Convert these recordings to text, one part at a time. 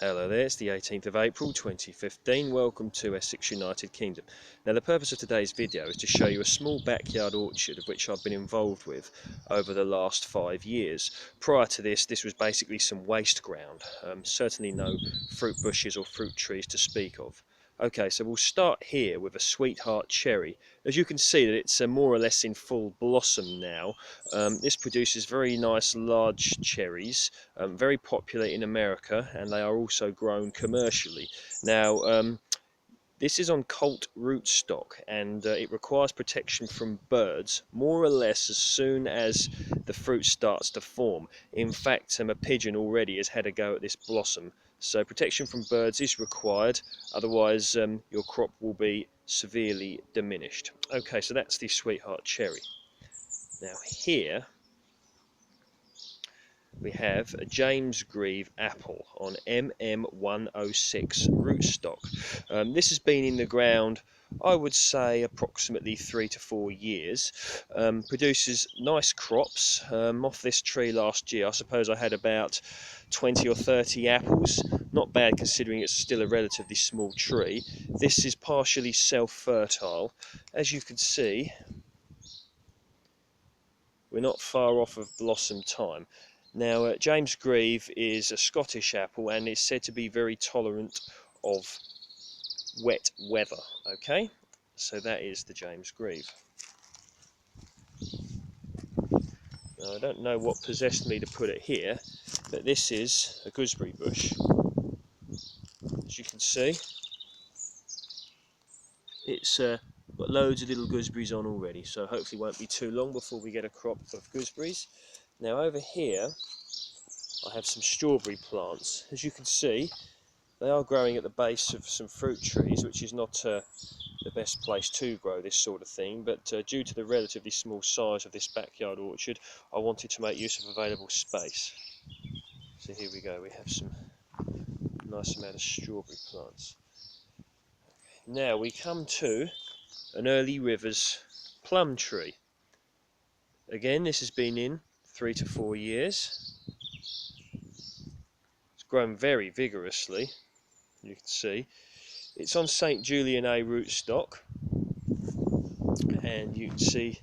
Hello there, it's the 18th of April 2015. Welcome to Essex, United Kingdom. Now the purpose of today's video is to show you a small backyard orchard of which I've been involved with over the last 5 years. Prior to this was basically some waste ground, certainly no fruit bushes or fruit trees to speak of. Okay, so we'll start here with a sweetheart cherry. As you can see that it's more or less in full blossom now. This produces very nice large cherries, very popular in America, and they are also grown commercially. Now, this is on colt rootstock, and it requires protection from birds more or less as soon as the fruit starts to form. In fact, a pigeon already has had a go at this blossom, so protection from birds is required, otherwise your crop will be severely diminished. Okay, so that's the sweetheart cherry. Now here we have a James Grieve apple on MM106 rootstock. This has been in the ground, I would say, approximately 3 to 4 years. Produces nice crops. Off this tree last year, I suppose I had about 20 or 30 apples. Not bad considering it's still a relatively small tree. This is partially self-fertile. As you can see, we're not far off of blossom time. Now, James Grieve is a Scottish apple and is said to be very tolerant of wet weather. Okay, so that is the James Grieve. Now, I don't know what possessed me to put it here, but this is a gooseberry bush. As you can see, it's got loads of little gooseberries on already, so hopefully it won't be too long before we get a crop of gooseberries. Now over here I have some strawberry plants. As you can see, they are growing at the base of some fruit trees, which is not the best place to grow this sort of thing, but due to the relatively small size of this backyard orchard, I wanted to make use of available space. So here we go, we have some nice amount of strawberry plants. Now we come to an early rivers plum tree. Again, this has been in 3 to 4 years. It's grown very vigorously, you can see. It's on St. Julian A rootstock, and you can see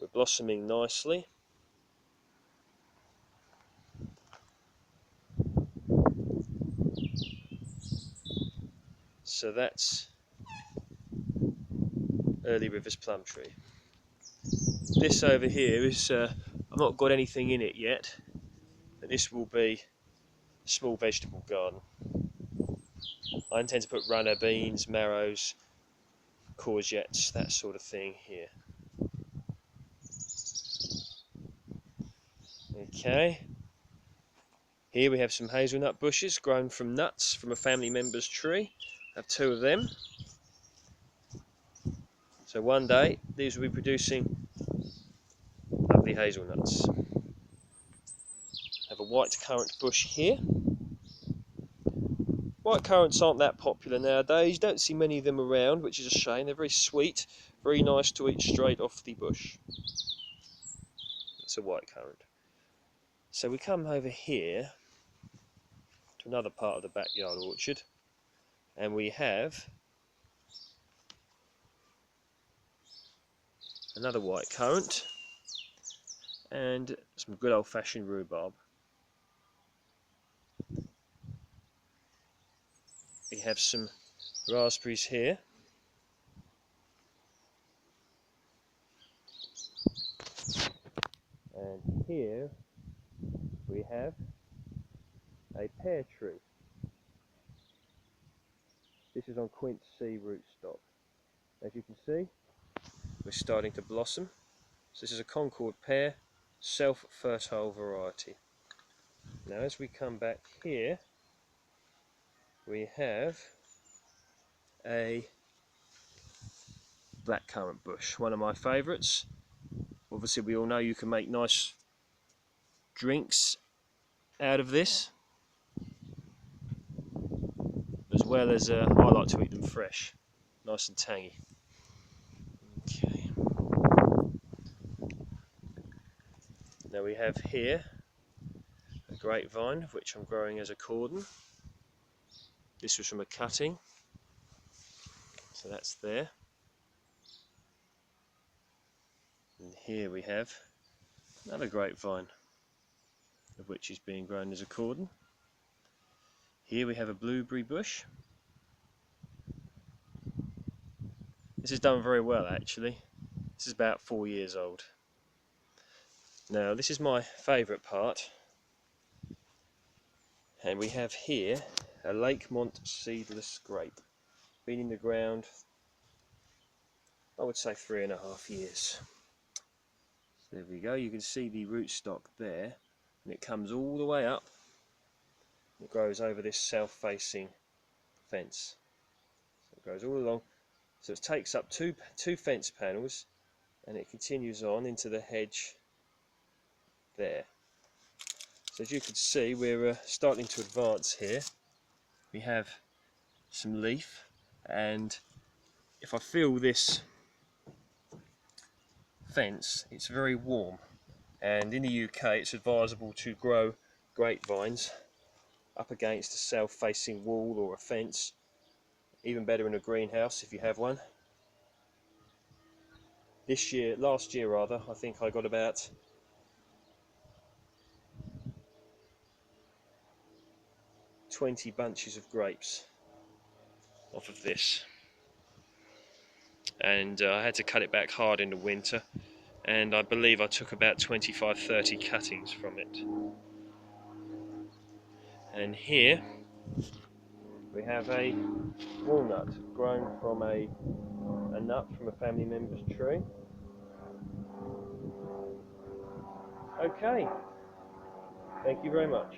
we're blossoming nicely. So that's early rivers plum tree. This over here is, I've not got anything in it yet, but this will be a small vegetable garden. I intend to put runner beans, marrows, courgettes, that sort of thing here. Okay, here we have some hazelnut bushes grown from nuts from a family member's tree. I have 2 of them. So one day these will be producing lovely hazelnuts. I have a white currant bush here. White currants aren't that popular nowadays. You don't see many of them around, which is a shame. They're very sweet, very nice to eat straight off the bush. It's a white currant. So we come over here to another part of the backyard orchard, and we have another white currant and some good old-fashioned rhubarb. We have some raspberries here. And here we have a pear tree. This is on Quince C rootstock. As you can see, we're starting to blossom. So this is a Concorde pear, self-fertile variety. Now as we come back here, we have a blackcurrant bush, one of my favourites. Obviously we all know you can make nice drinks out of this, as well as I like to eat them fresh, nice and tangy. Okay. Now we have here a Grape Vine, which I'm growing as a cordon. This was from a cutting, so that's there. And here we have another grapevine, of which is being grown as a cordon. Here we have a blueberry bush. This is done very well actually. This is about 4 years old. Now this is my favourite part, and we have here a Lakemont Seedless Grape. Been in the ground, I would say 3.5 years. So there we go, you can see the rootstock there, and it comes all the way up. It grows over this south-facing fence. So it goes all along, so it takes up two fence panels, and it continues on into the hedge there. So as you can see, we're starting to advance here. We have some leaf, and if I feel this fence, it's very warm, and in the UK it's advisable to grow grapevines up against a south-facing wall or a fence, even better in a greenhouse if you have one. Last year rather, I think I got about 20 bunches of grapes off of this, and I had to cut it back hard in the winter, and I believe I took about 25-30 cuttings from it. And here we have a walnut grown from a nut from a family member's tree. Okay, thank you very much.